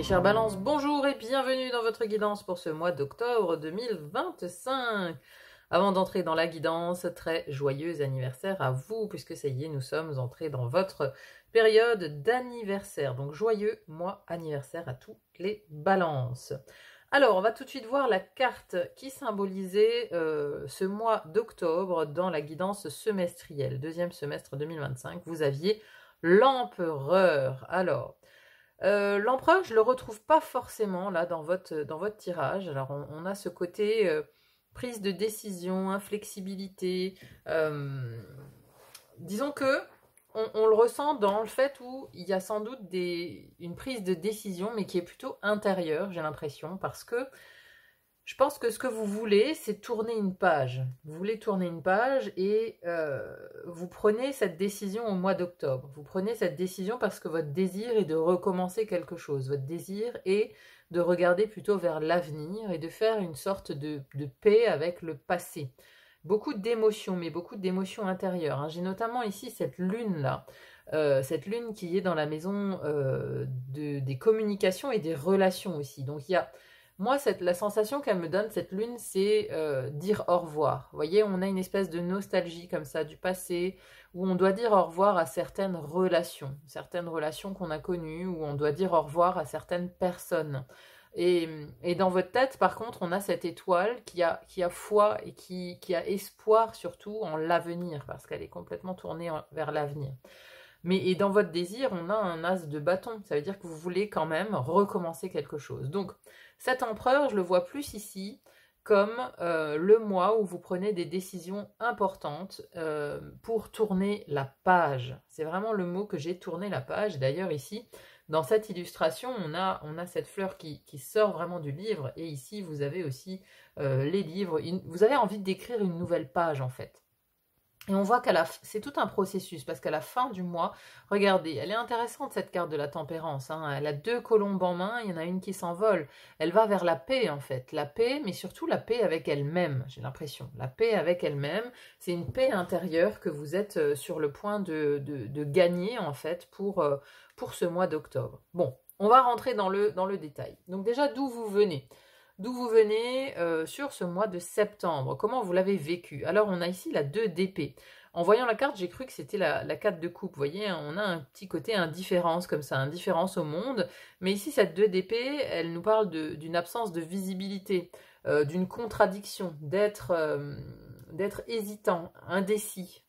Mes chères balances, bonjour et bienvenue dans votre guidance pour ce mois d'octobre 2025. Avant d'entrer dans la guidance, très joyeux anniversaire à vous, puisque ça y est, nous sommes entrés dans votre période d'anniversaire. Donc joyeux mois anniversaire à toutes les balances. Alors, on va tout de suite voir la carte qui symbolisait ce mois d'octobre dans la guidance semestrielle. Deuxième semestre 2025, vous aviez l'empereur. Alors, l'empereur, je ne le retrouve pas forcément là dans votre tirage. Alors, on a ce côté prise de décision, inflexibilité. Disons que on le ressent dans le fait où il y a sans doute une prise de décision, mais qui est plutôt intérieure, j'ai l'impression, parce que je pense que ce que vous voulez, c'est tourner une page. Vous voulez tourner une page et vous prenez cette décision au mois d'octobre. Vous prenez cette décision parce que votre désir est de recommencer quelque chose. Votre désir est de regarder plutôt vers l'avenir et de faire une sorte de paix avec le passé. Beaucoup d'émotions, mais beaucoup d'émotions intérieures, hein. J'ai notamment ici cette lune-là. Cette lune qui est dans la maison des communications et des relations aussi. Donc il y a... Moi, la sensation qu'elle me donne, cette lune, c'est dire au revoir. Vous voyez, on a une espèce de nostalgie comme ça du passé, où on doit dire au revoir à certaines relations qu'on a connues, où on doit dire au revoir à certaines personnes. Et dans votre tête, par contre, on a cette étoile qui a foi et qui a espoir surtout en l'avenir, parce qu'elle est complètement tournée vers l'avenir. Et dans votre désir, on a un as de bâton. Ça veut dire que vous voulez quand même recommencer quelque chose. Donc, cet empereur, je le vois plus ici comme le mois où vous prenez des décisions importantes pour tourner la page. C'est vraiment le mot que j'ai, tourner la page. D'ailleurs, ici, dans cette illustration, on a cette fleur qui sort vraiment du livre. Et ici, vous avez aussi les livres. Vous avez envie d'écrire une nouvelle page, en fait. Et on voit c'est tout un processus, parce qu'à la fin du mois, regardez, elle est intéressante cette carte de la tempérance, hein. Elle a deux colombes en main, il y en a une qui s'envole. Elle va vers la paix en fait, la paix, mais surtout la paix avec elle-même, j'ai l'impression. La paix avec elle-même, c'est une paix intérieure que vous êtes sur le point de gagner en fait pour ce mois d'octobre. Bon, on va rentrer dans le détail. Donc déjà, d'où vous venez sur ce mois de septembre. Comment vous l'avez vécu? Alors, on a ici la 2 d'épée. En voyant la carte, j'ai cru que c'était la 4 de coupe. Vous voyez, on a un petit côté indifférence, comme ça, indifférence au monde. Mais ici, cette 2 d'épée, elle nous parle d'une absence de visibilité, d'une contradiction, d'être hésitant, indécis.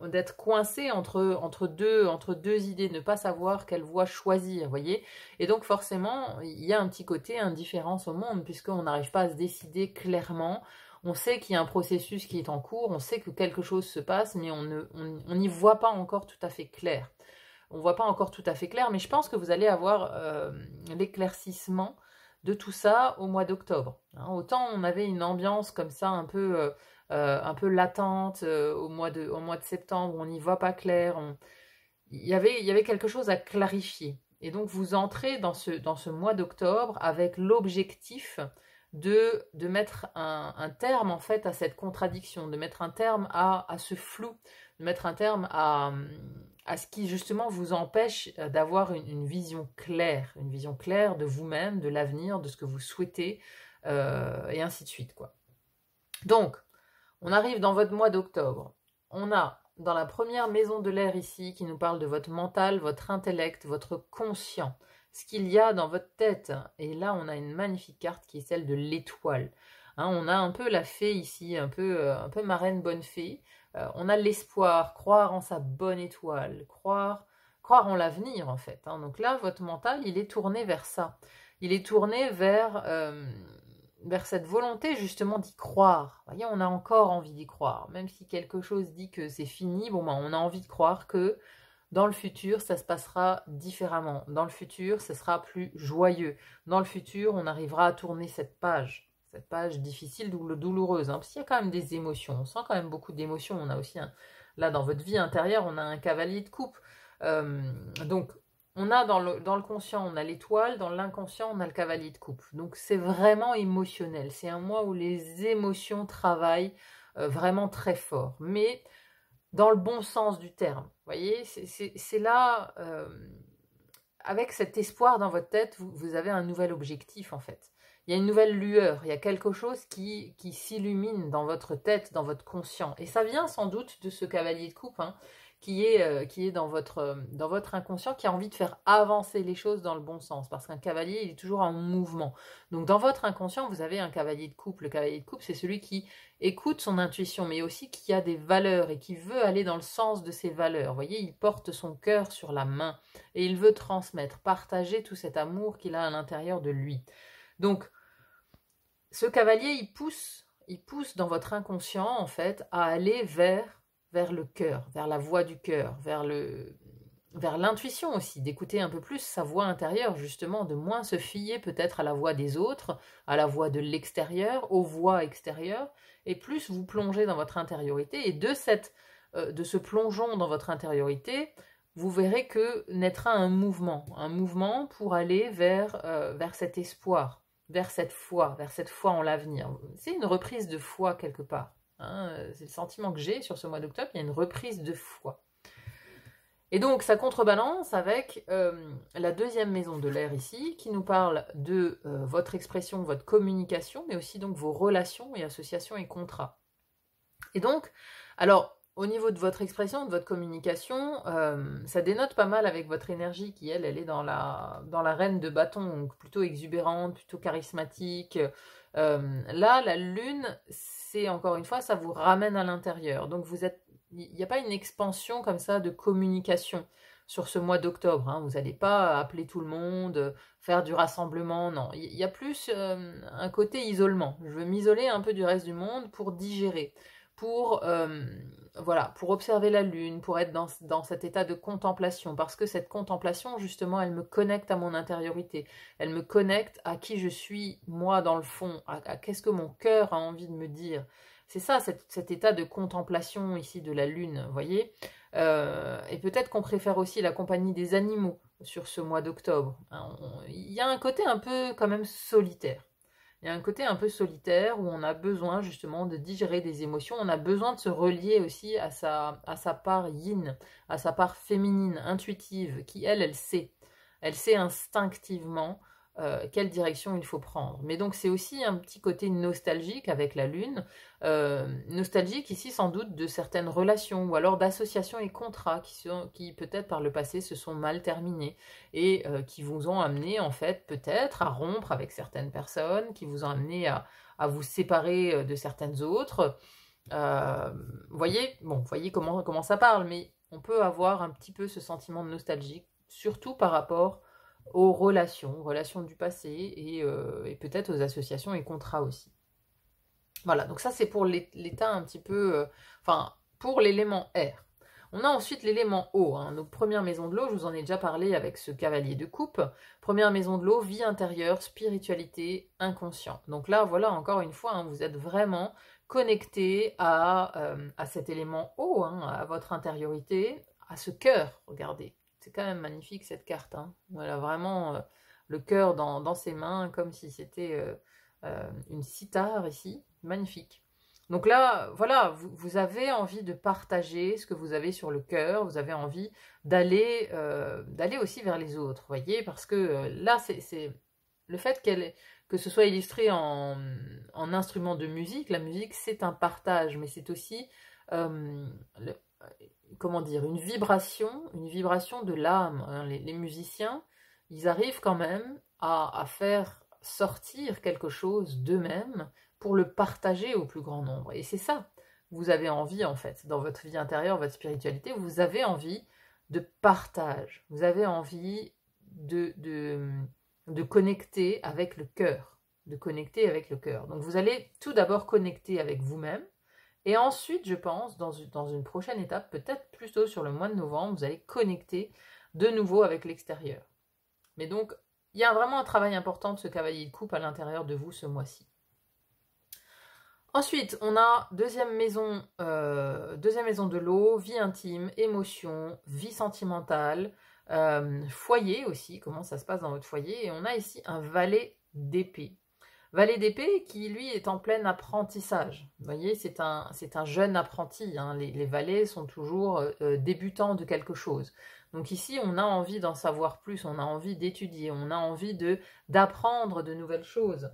D'être coincé entre deux idées, ne pas savoir quelle voie choisir, voyez. Et donc forcément, il y a un petit côté indifférence au monde, puisqu'on n'arrive pas à se décider clairement. On sait qu'il y a un processus qui est en cours, on sait que quelque chose se passe, mais on n'y voit pas encore tout à fait clair. On ne voit pas encore tout à fait clair, mais je pense que vous allez avoir l'éclaircissement de tout ça au mois d'octobre. Hein, autant on avait une ambiance comme ça un peu latente au mois de septembre, on n'y voit pas clair, il y avait quelque chose à clarifier. Et donc vous entrez dans ce mois d'octobre avec l'objectif de mettre un terme en fait à cette contradiction, de mettre un terme à ce flou, de mettre un terme à ce qui justement vous empêche d'avoir une vision claire de vous-même, de l'avenir, de ce que vous souhaitez, et ainsi de suite, quoi. Donc, on arrive dans votre mois d'octobre. On a dans la première maison de l'air ici qui nous parle de votre mental, votre intellect, votre conscient, ce qu'il y a dans votre tête. Et là, on a une magnifique carte qui est celle de l'étoile. Hein, on a un peu la fée ici, un peu marraine bonne fée. On a l'espoir, croire en sa bonne étoile, croire en l'avenir en fait. Hein. Donc là, votre mental, il est tourné vers ça. Il est tourné vers cette volonté justement d'y croire. Vous voyez, on a encore envie d'y croire. Même si quelque chose dit que c'est fini, bon, ben, on a envie de croire que dans le futur, ça se passera différemment. Dans le futur, ce sera plus joyeux. Dans le futur, on arrivera à tourner cette page difficile, douloureuse. Hein, parce qu'il y a quand même des émotions. On sent quand même beaucoup d'émotions. On a aussi, là, dans votre vie intérieure, on a un cavalier de coupe. Donc, on a dans le conscient, on a l'étoile, dans l'inconscient, on a le cavalier de coupe. Donc c'est vraiment émotionnel. C'est un mois où les émotions travaillent vraiment très fort. Mais dans le bon sens du terme. Vous voyez, c'est là avec cet espoir dans votre tête, vous avez un nouvel objectif en fait. Il y a une nouvelle lueur, il y a quelque chose qui s'illumine dans votre tête, dans votre conscient. Et ça vient sans doute de ce cavalier de coupe, hein, qui est dans votre inconscient, qui a envie de faire avancer les choses dans le bon sens. Parce qu'un cavalier, il est toujours en mouvement. Donc dans votre inconscient, vous avez un cavalier de coupe. Le cavalier de coupe, c'est celui qui écoute son intuition, mais aussi qui a des valeurs et qui veut aller dans le sens de ses valeurs. Vous voyez, il porte son cœur sur la main et il veut transmettre, partager tout cet amour qu'il a à l'intérieur de lui. Donc, ce cavalier, il pousse dans votre inconscient, en fait, à aller vers le cœur, vers la voix du cœur, vers l'intuition aussi, d'écouter un peu plus sa voix intérieure, justement, de moins se fier peut-être à la voix des autres, à la voix de l'extérieur, aux voix extérieures, et plus vous plonger dans votre intériorité. Et de ce plongeon dans votre intériorité, vous verrez que naîtra un mouvement pour aller vers cet espoir, vers cette foi en l'avenir. C'est une reprise de foi quelque part. Hein, c'est le sentiment que j'ai sur ce mois d'octobre, il y a une reprise de foi. Et donc, ça contrebalance avec la deuxième maison de l'air ici, qui nous parle de votre expression, votre communication, mais aussi donc vos relations et associations et contrats. Et donc, alors, au niveau de votre expression, de votre communication, ça dénote pas mal avec votre énergie qui, elle est dans la reine de bâton, donc plutôt exubérante, plutôt charismatique. Là, la lune, c'est encore une fois, ça vous ramène à l'intérieur. Donc, il n'y a pas une expansion comme ça de communication sur ce mois d'octobre. Hein. Vous n'allez pas appeler tout le monde, faire du rassemblement, non. Il y a plus un côté isolement. Je veux m'isoler un peu du reste du monde pour digérer, pour observer la lune, pour être dans cet état de contemplation, parce que cette contemplation, justement, elle me connecte à mon intériorité, elle me connecte à qui je suis, moi, dans le fond, à qu'est-ce que mon cœur a envie de me dire. C'est ça, cet état de contemplation ici de la lune, vous voyez. Et peut-être qu'on préfère aussi la compagnie des animaux sur ce mois d'octobre. Il y a un côté un peu quand même solitaire. Il y a un côté un peu solitaire où on a besoin justement de digérer des émotions, on a besoin de se relier aussi à sa part yin, à sa part féminine, intuitive, qui elle sait. Elle sait instinctivement quelle direction il faut prendre. Mais donc c'est aussi un petit côté nostalgique avec la lune, nostalgique ici sans doute de certaines relations ou alors d'associations et contrats qui peut-être par le passé se sont mal terminés et qui vous ont amené en fait peut-être à rompre avec certaines personnes, qui vous ont amené à vous séparer de certaines autres. Voyez comment ça parle, mais on peut avoir un petit peu ce sentiment de nostalgie, surtout par rapport aux relations du passé et peut-être aux associations et contrats aussi. Voilà, donc ça c'est pour l'état un petit peu, pour l'élément air. On a ensuite l'élément eau, hein. Donc première maison de l'eau, je vous en ai déjà parlé avec ce cavalier de coupe. Première maison de l'eau, vie intérieure, spiritualité, inconscient. Donc là, voilà, encore une fois, hein, vous êtes vraiment connecté à cet élément eau, hein, à votre intériorité, à ce cœur, regardez. C'est quand même magnifique cette carte. Hein. Voilà, vraiment le cœur dans ses mains, comme si c'était une cithare ici. Magnifique. Donc là, voilà, vous avez envie de partager ce que vous avez sur le cœur. Vous avez envie d'aller aussi vers les autres, voyez, parce que là, c'est le fait que ce soit illustré en instrument de musique. La musique, c'est un partage, mais c'est aussi comment dire, une vibration de l'âme. Hein. Les musiciens, ils arrivent quand même à faire sortir quelque chose d'eux-mêmes pour le partager au plus grand nombre. Et c'est ça, vous avez envie en fait, dans votre vie intérieure, votre spiritualité, vous avez envie de partage, vous avez envie de connecter avec le cœur, Donc vous allez tout d'abord connecter avec vous-même, et ensuite, je pense, dans une prochaine étape, peut-être plutôt sur le mois de novembre, vous allez connecter de nouveau avec l'extérieur. Mais donc, il y a vraiment un travail important de ce cavalier de coupe à l'intérieur de vous ce mois-ci. Ensuite, on a deuxième maison de l'eau, vie intime, émotion, vie sentimentale, foyer aussi, comment ça se passe dans votre foyer. Et on a ici un valet d'épée. Valet d'épée qui, lui, est en plein apprentissage. Vous voyez, c'est un jeune apprenti. Hein. Les valets sont toujours débutants de quelque chose. Donc ici, on a envie d'en savoir plus, on a envie d'étudier, on a envie d'apprendre de nouvelles choses.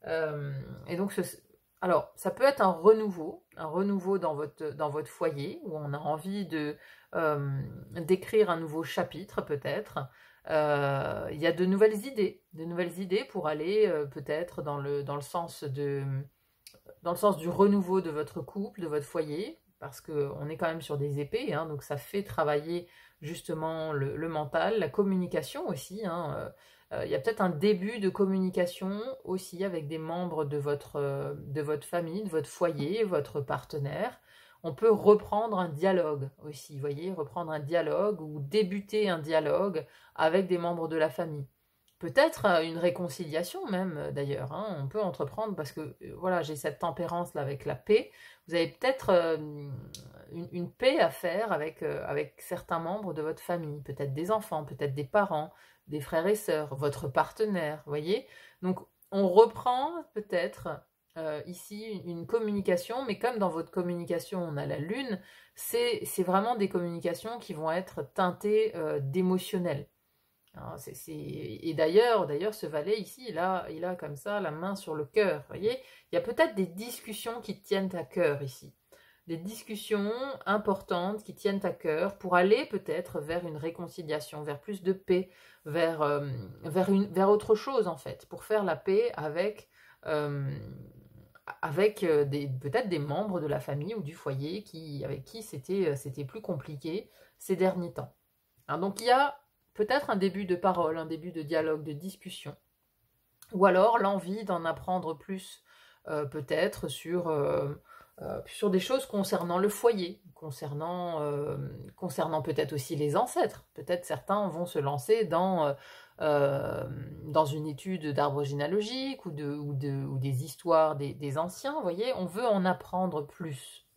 Et donc, alors, ça peut être un renouveau dans votre foyer, où on a envie d'écrire un nouveau chapitre, peut-être. Il y a de nouvelles idées pour aller peut-être dans le sens du renouveau de votre couple, de votre foyer, parce qu'on est quand même sur des épées, hein, donc ça fait travailler justement le mental, la communication aussi. Hein, il y a peut-être un début de communication aussi avec des membres de votre famille, de votre foyer, votre partenaire. On peut reprendre un dialogue aussi, vous voyez, reprendre un dialogue ou débuter un dialogue avec des membres de la famille. Peut-être une réconciliation même, d'ailleurs, hein, on peut entreprendre parce que, voilà, j'ai cette tempérance-là avec la paix. Vous avez peut-être une paix à faire avec certains membres de votre famille, peut-être des enfants, peut-être des parents, des frères et sœurs, votre partenaire, vous voyez. Donc, on reprend peut-être ici une communication, mais comme dans votre communication, on a la lune, c'est vraiment des communications qui vont être teintées d'émotionnel. Et d'ailleurs, ce valet ici, il a comme ça la main sur le cœur, vous voyez. Il y a peut-être des discussions qui tiennent à cœur ici. Des discussions importantes qui tiennent à cœur pour aller peut-être vers une réconciliation, vers plus de paix, vers autre chose en fait, pour faire la paix avec peut-être des membres de la famille ou du foyer avec qui c'était plus compliqué ces derniers temps. Alors, donc il y a peut-être un début de parole, un début de dialogue, de discussion, ou alors l'envie d'en apprendre plus peut-être sur des choses concernant le foyer, concernant peut-être aussi les ancêtres. Peut-être certains vont se lancer dans une étude d'arbre généalogique ou des histoires des anciens, vous voyez, on veut en apprendre plus.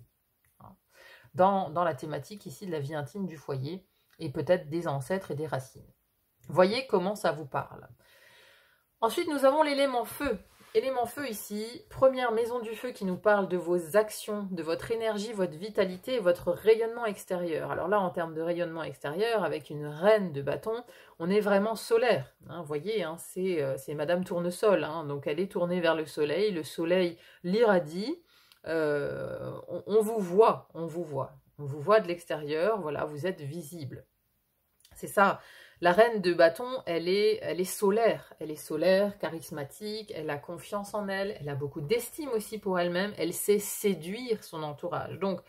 Dans la thématique ici de la vie intime du foyer, et peut-être des ancêtres et des racines. Voyez comment ça vous parle. Ensuite, nous avons l'élément feu. Élément feu ici, première maison du feu qui nous parle de vos actions, de votre énergie, votre vitalité et votre rayonnement extérieur. Alors là, en termes de rayonnement extérieur, avec une reine de bâton, on est vraiment solaire. Hein, vous voyez, hein, c'est Madame Tournesol, hein, donc elle est tournée vers le soleil l'irradie. On vous voit. On vous voit de l'extérieur, voilà, vous êtes visible. C'est ça. La reine de bâton, elle est solaire, charismatique, elle a confiance en elle, elle a beaucoup d'estime aussi pour elle-même, elle sait séduire son entourage. Donc,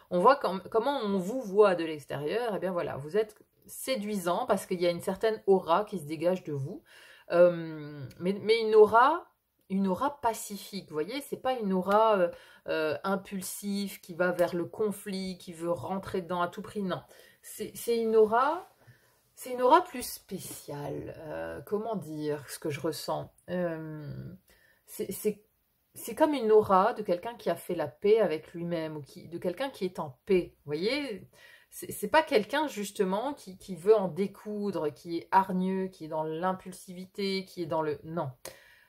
on voit comment on vous voit de l'extérieur, et bien voilà, vous êtes séduisant parce qu'il y a une certaine aura qui se dégage de vous, mais une aura pacifique, vous voyez, c'est pas une aura impulsive qui va vers le conflit, qui veut rentrer dedans à tout prix, non. C'est une aura plus spéciale. Comment dire ce que je ressens? C'est comme une aura de quelqu'un qui a fait la paix avec lui-même, ou de quelqu'un qui est en paix. Vous voyez, c'est pas quelqu'un justement qui veut en découdre, qui est hargneux, qui est dans l'impulsivité, qui est dans le... Non.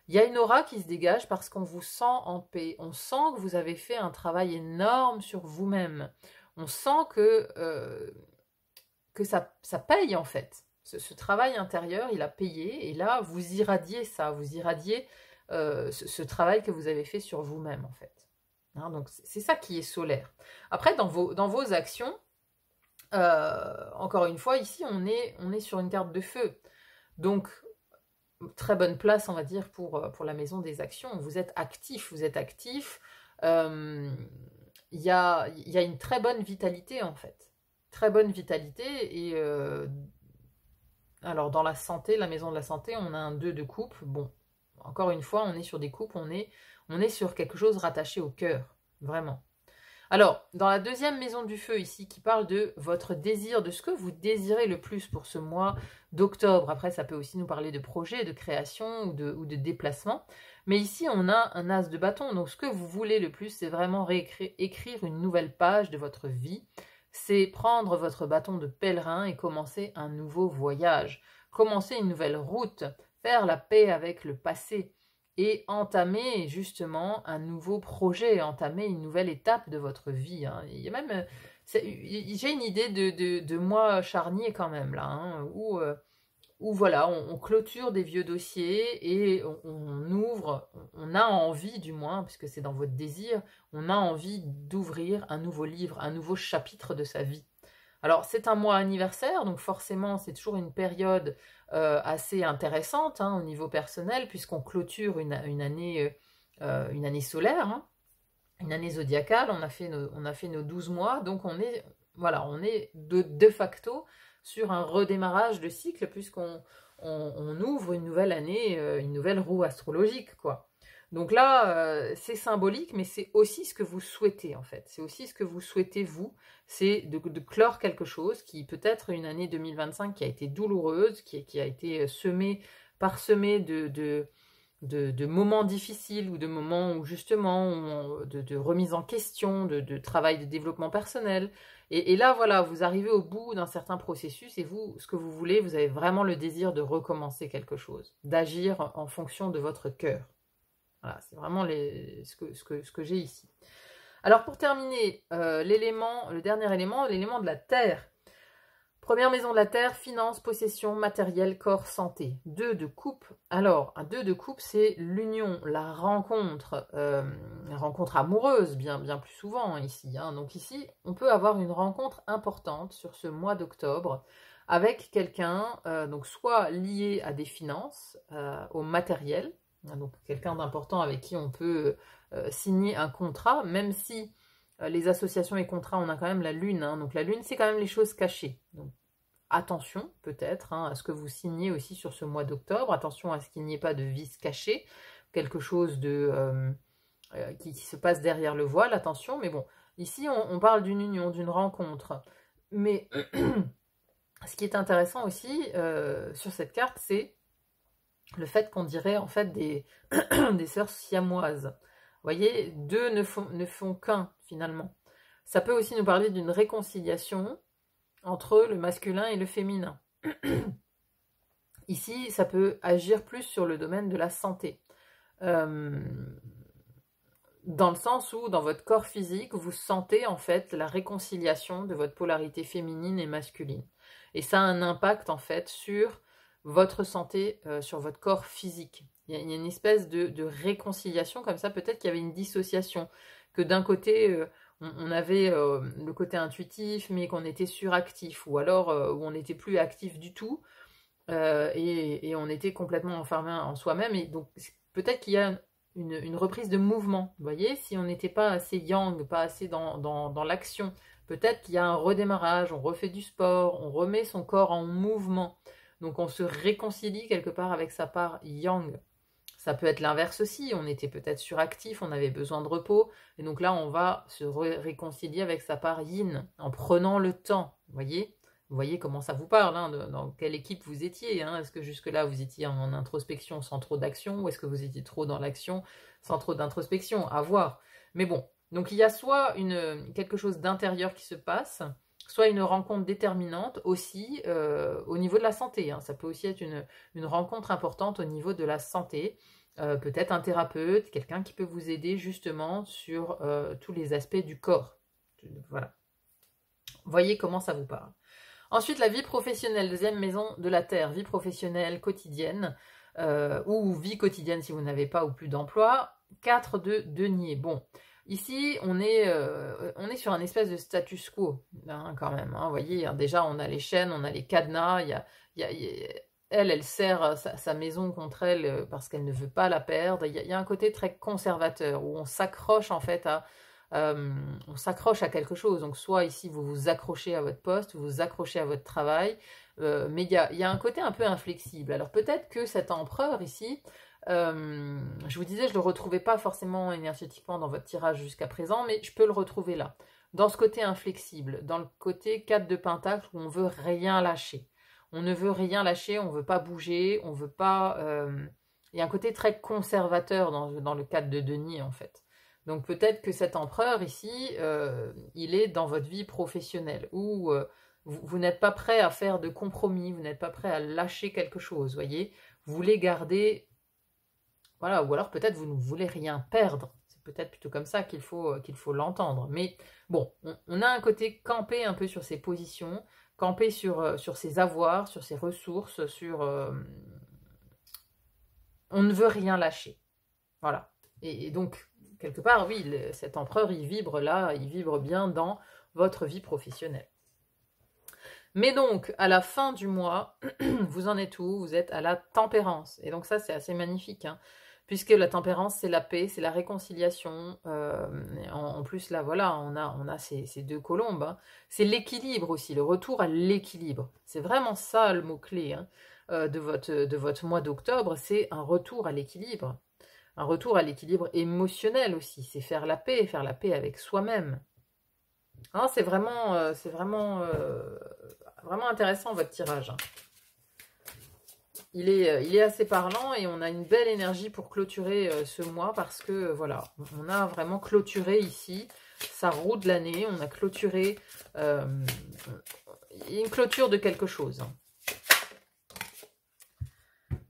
Il y a une aura qui se dégage parce qu'on vous sent en paix. On sent que vous avez fait un travail énorme sur vous-même. On sent que ça paye en fait. Ce travail intérieur, il a payé. Et là, vous irradiez ça. Vous irradiez ce travail que vous avez fait sur vous-même en fait. Hein, donc c'est ça qui est solaire. Après, dans vos actions, encore une fois, ici, on est sur une carte de feu. Donc, très bonne place, on va dire, pour la maison des actions. Vous êtes actif. Il y a une très bonne vitalité, en fait. Très bonne vitalité. Et alors, dans la santé, la maison de la santé, on a un 2 de coupe. Bon, encore une fois, on est sur des coupes, on est sur quelque chose rattaché au cœur. Vraiment. Alors, dans la deuxième maison du feu ici, qui parle de votre désir, de ce que vous désirez le plus pour ce mois d'octobre. Après, ça peut aussi nous parler de projets, de création ou de déplacement. Mais ici, on a un as de bâton. Donc, ce que vous voulez le plus, c'est vraiment écrire une nouvelle page de votre vie. C'est prendre votre bâton de pèlerin et commencer un nouveau voyage. Commencer une nouvelle route. Faire la paix avec le passé. et entamer justement un nouveau projet, entamer une nouvelle étape de votre vie. Hein. Il y a même, j'ai une idée de mois charnier quand même là, hein, où voilà, on clôture des vieux dossiers et on ouvre, on a envie du moins, puisque c'est dans votre désir, on a envie d'ouvrir un nouveau livre, un nouveau chapitre de sa vie. Alors, c'est un mois anniversaire, donc forcément, c'est toujours une période assez intéressante hein, au niveau personnel, puisqu'on clôture une année solaire, hein, une année zodiacale, on a fait nos 12 mois, donc voilà, on est de facto sur un redémarrage de cycle, puisqu'on ouvre une nouvelle année, une nouvelle roue astrologique, quoi. Donc là, c'est symbolique, mais c'est aussi ce que vous souhaitez, en fait. C'est aussi ce que vous souhaitez, vous, c'est de clore quelque chose qui peut être une année 2025 qui a été douloureuse, qui a été parsemée de moments difficiles ou de moments où justement de remise en question, de travail de développement personnel. Et là, voilà, vous arrivez au bout d'un certain processus et vous, ce que vous voulez, vous avez vraiment le désir de recommencer quelque chose, d'agir en fonction de votre cœur. Voilà, c'est vraiment ce que j'ai ici. Alors pour terminer, le dernier élément, l'élément de la terre. Première maison de la terre, finances, possession, matériel, corps, santé. 2 de coupe. Alors, un 2 de coupe, c'est l'union, la rencontre amoureuse, bien plus souvent ici. Hein. Donc ici, on peut avoir une rencontre importante sur ce mois d'octobre avec quelqu'un, donc soit lié à des finances, au matériel, donc quelqu'un d'important avec qui on peut signer un contrat, même si les associations et contrats, on a quand même la lune. Hein. Donc la lune, c'est quand même les choses cachées. Donc attention peut-être hein, à ce que vous signez aussi sur ce mois d'octobre. Attention à ce qu'il n'y ait pas de vice caché, quelque chose qui se passe derrière le voile. Attention, mais bon, ici on parle d'une union, d'une rencontre. Mais ce qui est intéressant aussi sur cette carte, c'est le fait qu'on dirait en fait des sœurs siamoises. Vous voyez, 2 ne font qu'un finalement. Ça peut aussi nous parler d'une réconciliation entre le masculin et le féminin. Ici, ça peut agir plus sur le domaine de la santé. Dans le sens où, dans votre corps physique, vous sentez en fait la réconciliation de votre polarité féminine et masculine. Et ça a un impact en fait sur votre santé, sur votre corps physique. Il y a une espèce de réconciliation comme ça. Peut-être qu'il y avait une dissociation. Que d'un côté, on avait le côté intuitif, mais qu'on était suractif. Ou alors où on n'était plus actif du tout. Et on était complètement enfermé en soi-même. Et donc, peut-être qu'il y a une reprise de mouvement. Vous voyez, si on n'était pas assez yang, pas assez dans l'action, peut-être qu'il y a un redémarrage, on refait du sport, on remet son corps en mouvement. Donc on se réconcilie quelque part avec sa part yang. Ça peut être l'inverse aussi, on était peut-être suractif, on avait besoin de repos, et donc là on va se réconcilier avec sa part yin, en prenant le temps, vous voyez comment ça vous parle, hein, dans quelle équipe vous étiez, hein. Est-ce que jusque-là vous étiez en introspection sans trop d'action, ou est-ce que vous étiez trop dans l'action sans trop d'introspection, à voir. Mais bon, donc il y a soit quelque chose d'intérieur qui se passe, soit une rencontre déterminante aussi au niveau de la santé. Hein. Ça peut aussi être une rencontre importante au niveau de la santé. Peut-être un thérapeute, quelqu'un qui peut vous aider justement sur tous les aspects du corps. Voilà. Voyez comment ça vous parle. Ensuite, la vie professionnelle, deuxième maison de la Terre, vie professionnelle quotidienne, ou vie quotidienne si vous n'avez pas ou plus d'emploi. 4 de denier. Bon, ici, on est sur un espèce de status quo, hein, quand même. Hein, vous voyez, hein, déjà, on a les chaînes, on a les cadenas. Elle serre sa maison contre elle parce qu'elle ne veut pas la perdre. Il y a un côté très conservateur où on s'accroche en fait on s'accroche à quelque chose. Donc soit ici, vous vous accrochez à votre poste, vous vous accrochez à votre travail. Mais il y a un côté un peu inflexible. Alors peut-être que cet empereur ici... je vous disais, je ne le retrouvais pas forcément énergétiquement dans votre tirage jusqu'à présent, mais je peux le retrouver là. Dans ce côté inflexible, dans le côté 4 de pentacle où on veut rien lâcher. On ne veut rien lâcher, on ne veut pas bouger, on veut pas... Il y a un côté très conservateur dans le 4 de denier en fait. Donc peut-être que cet empereur ici, il est dans votre vie professionnelle où vous n'êtes pas prêt à faire de compromis, vous n'êtes pas prêt à lâcher quelque chose, voyez. Vous voulez garder voilà, ou alors peut-être vous ne voulez rien perdre. C'est peut-être plutôt comme ça qu'il faut l'entendre. Mais bon, on a un côté campé un peu sur ses positions, campé sur ses avoirs, sur ses ressources, sur... on ne veut rien lâcher. Voilà. Et donc, quelque part, oui, cet empereur, il vibre là, il vibre bien dans votre vie professionnelle. Mais donc, à la fin du mois, vous en êtes où? Vous êtes à la tempérance. Et donc ça, c'est assez magnifique, hein, puisque la tempérance, c'est la paix, c'est la réconciliation. En plus, là, voilà, on a ces deux colombes. Hein. C'est l'équilibre aussi, le retour à l'équilibre. C'est vraiment ça le mot-clé, hein, de votre mois d'octobre, c'est un retour à l'équilibre. Un retour à l'équilibre émotionnel aussi, c'est faire la paix avec soi-même. Hein, c'est vraiment, vraiment intéressant votre tirage. Il est assez parlant et on a une belle énergie pour clôturer ce mois parce que voilà, on a vraiment clôturé ici sa roue de l'année, on a clôturé une clôture de quelque chose.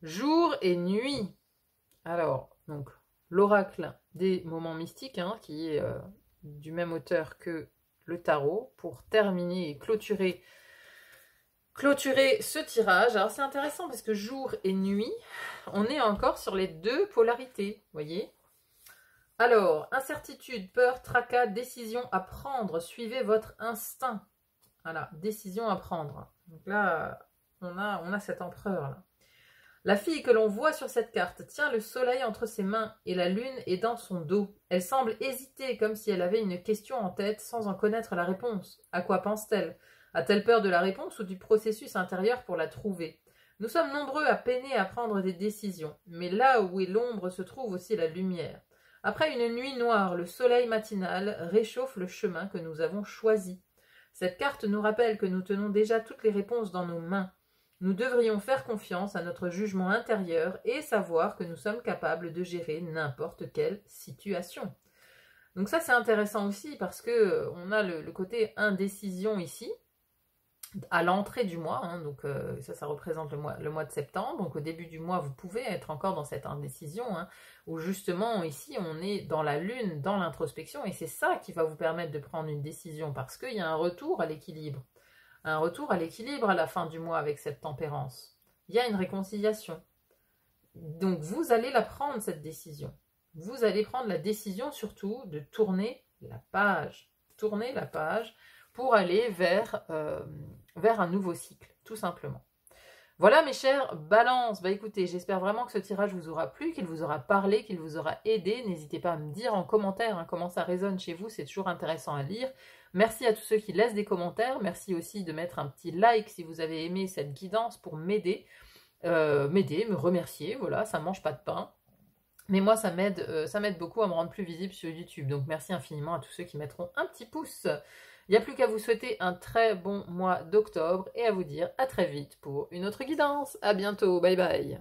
Jour et nuit. Alors, donc, l'oracle des moments mystiques, hein, qui est du même auteur que le tarot, pour terminer et clôturer ce tirage. Alors, c'est intéressant parce que jour et nuit, on est encore sur les deux polarités, voyez. Alors, incertitude, peur, tracas, décision à prendre. Suivez votre instinct. Voilà, décision à prendre. Donc là, on a cet empereur là. La fille que l'on voit sur cette carte tient le soleil entre ses mains et la lune est dans son dos. Elle semble hésiter comme si elle avait une question en tête sans en connaître la réponse. À quoi pense-t-elle? A-t-elle peur de la réponse ou du processus intérieur pour la trouver? Nous sommes nombreux à peiner à prendre des décisions, mais là où est l'ombre se trouve aussi la lumière. Après une nuit noire, le soleil matinal réchauffe le chemin que nous avons choisi. Cette carte nous rappelle que nous tenons déjà toutes les réponses dans nos mains. Nous devrions faire confiance à notre jugement intérieur et savoir que nous sommes capables de gérer n'importe quelle situation. Donc ça, c'est intéressant aussi parce que on a le côté indécision ici, à l'entrée du mois. Hein, donc ça représente le mois de septembre. Donc au début du mois, vous pouvez être encore dans cette indécision, hein, où justement, ici, on est dans la lune, dans l'introspection. Et c'est ça qui va vous permettre de prendre une décision parce qu'il y a un retour à l'équilibre. Un retour à l'équilibre à la fin du mois avec cette tempérance. Il y a une réconciliation. Donc vous allez la prendre, cette décision. Vous allez prendre la décision surtout de tourner la page. Tourner la page pour aller vers un nouveau cycle, tout simplement. Voilà mes chers balances. Bah écoutez, j'espère vraiment que ce tirage vous aura plu, qu'il vous aura parlé, qu'il vous aura aidé. N'hésitez pas à me dire en commentaire hein, comment ça résonne chez vous, c'est toujours intéressant à lire. Merci à tous ceux qui laissent des commentaires. Merci aussi de mettre un petit like si vous avez aimé cette guidance pour m'aider, me remercier. Voilà, ça ne mange pas de pain. Mais moi, ça m'aide beaucoup à me rendre plus visible sur YouTube. Donc merci infiniment à tous ceux qui mettront un petit pouce. Il n'y a plus qu'à vous souhaiter un très bon mois d'octobre et à vous dire à très vite pour une autre guidance. À bientôt, bye bye.